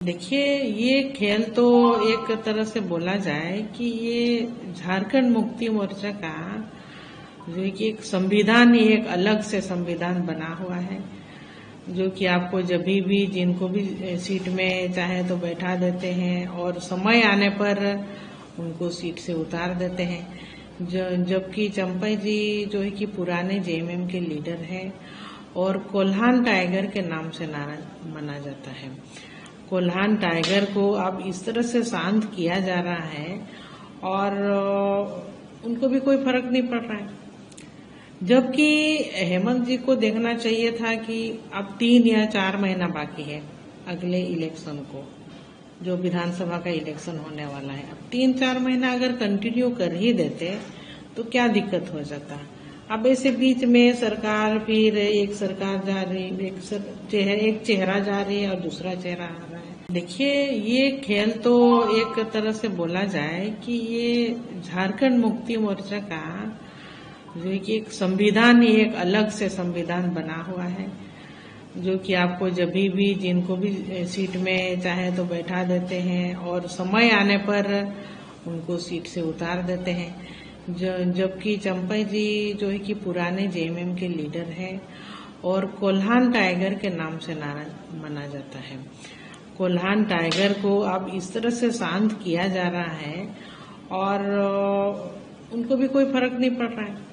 देखिए, ये खेल तो एक तरह से बोला जाए कि ये झारखंड मुक्ति मोर्चा का जो है कि एक संविधान ही एक अलग से संविधान बना हुआ है, जो कि आपको जब भी जिनको भी सीट में चाहे तो बैठा देते हैं और समय आने पर उनको सीट से उतार देते हैं। जबकि चंपई जी जो है कि पुराने जेएमएम के लीडर हैं और कोल्हान टाइगर के नाम से माना जाता है। कोल्हान टाइगर को अब इस तरह से शांत किया जा रहा है और उनको भी कोई फर्क नहीं पड़ रहा है। जबकि हेमंत जी को देखना चाहिए था कि अब 3 या 4 महीना बाकी है अगले इलेक्शन को, जो विधानसभा का इलेक्शन होने वाला है। अब 3-4 महीना अगर कंटिन्यू कर ही देते तो क्या दिक्कत हो जाता। अब ऐसे बीच में सरकार, फिर एक सरकार जा रही, एक चेहरा जा रही है और दूसरा चेहरा आ रहा है। देखिए, ये खेल तो एक तरह से बोला जाए कि ये झारखंड मुक्ति मोर्चा का जो है कि एक संविधान ही एक अलग से संविधान बना हुआ है, जो कि आपको जब भी जिनको भी सीट में चाहे तो बैठा देते हैं और समय आने पर उनको सीट से उतार देते हैं। जबकि चंपई जी जो है कि पुराने जेएमएम के लीडर हैं और कोल्हान टाइगर के नाम से माना जाता है। कोल्हान टाइगर को अब इस तरह से शांत किया जा रहा है और उनको भी कोई फर्क नहीं पड़ रहा है।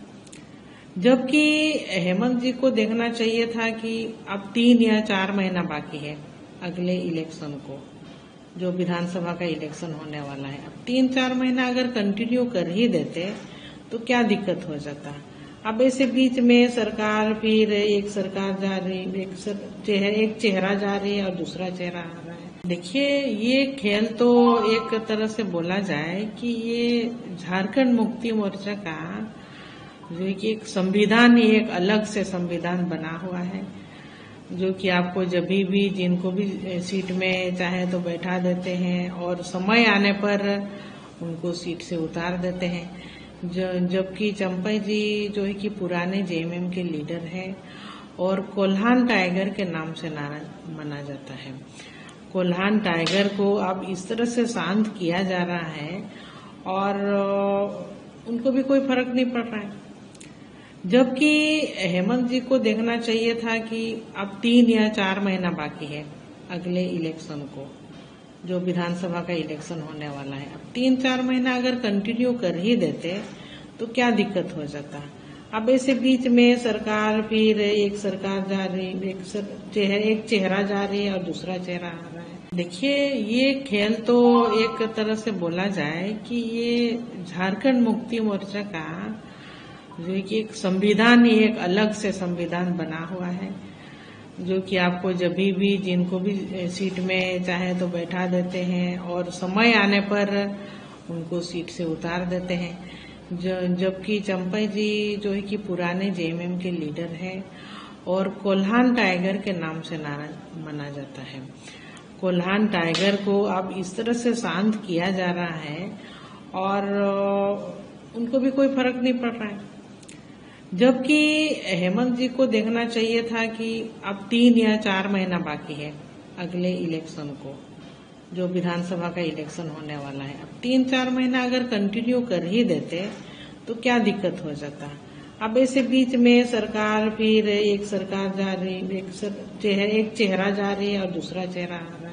जबकि हेमंत जी को देखना चाहिए था कि अब 3 या 4 महीना बाकी है अगले इलेक्शन को, जो विधानसभा का इलेक्शन होने वाला है। अब 3-4 महीना अगर कंटिन्यू कर ही देते तो क्या दिक्कत हो जाता। अब ऐसे बीच में सरकार, फिर एक सरकार जा रही, एक चेहरा जा रही है और दूसरा चेहरा आ रहा है। देखिए, ये खेल तो एक तरह से बोला जाए कि ये झारखंड मुक्ति मोर्चा का जो है कि एक संविधान ही एक अलग से संविधान बना हुआ है, जो कि आपको जब भी जिनको भी सीट में चाहे तो बैठा देते हैं और समय आने पर उनको सीट से उतार देते हैं। जबकि चंपई जी जो है कि पुराने जेएमएम के लीडर हैं और कोल्हान टाइगर के नाम से माना जाता है। कोल्हान टाइगर को अब इस तरह से शांत किया जा रहा है और उनको भी कोई फर्क नहीं पड़ रहा है। जबकि हेमंत जी को देखना चाहिए था कि अब 3 या 4 महीना बाकी है अगले इलेक्शन को, जो विधानसभा का इलेक्शन होने वाला है। अब 3-4 महीना अगर कंटिन्यू कर ही देते तो क्या दिक्कत हो जाता। अब ऐसे बीच में सरकार, फिर एक सरकार जा रही, एक चेहरा जा रही है और दूसरा चेहरा आ रहा है। देखिए, ये खेल तो एक तरह से बोला जाए कि ये झारखंड मुक्ति मोर्चा का जो है कि एक संविधान ही एक अलग से संविधान बना हुआ है, जो कि आपको जब भी जिनको भी सीट में चाहे तो बैठा देते हैं और समय आने पर उनको सीट से उतार देते हैं। जबकि चंपई जी जो है कि पुराने जेएमएम के लीडर हैं और कोल्हान टाइगर के नाम से माना जाता है। कोल्हान टाइगर को अब इस तरह से शांत किया जा रहा है और उनको भी कोई फर्क नहीं पड़ रहा है। जबकि हेमंत जी को देखना चाहिए था कि अब 3 या 4 महीना बाकी है अगले इलेक्शन को, जो विधानसभा का इलेक्शन होने वाला है। अब 3-4 महीना अगर कंटिन्यू कर ही देते तो क्या दिक्कत हो जाता। अब ऐसे बीच में सरकार, फिर एक सरकार जा रही, एक चेहरा जा रही है और दूसरा चेहरा आ रहा है।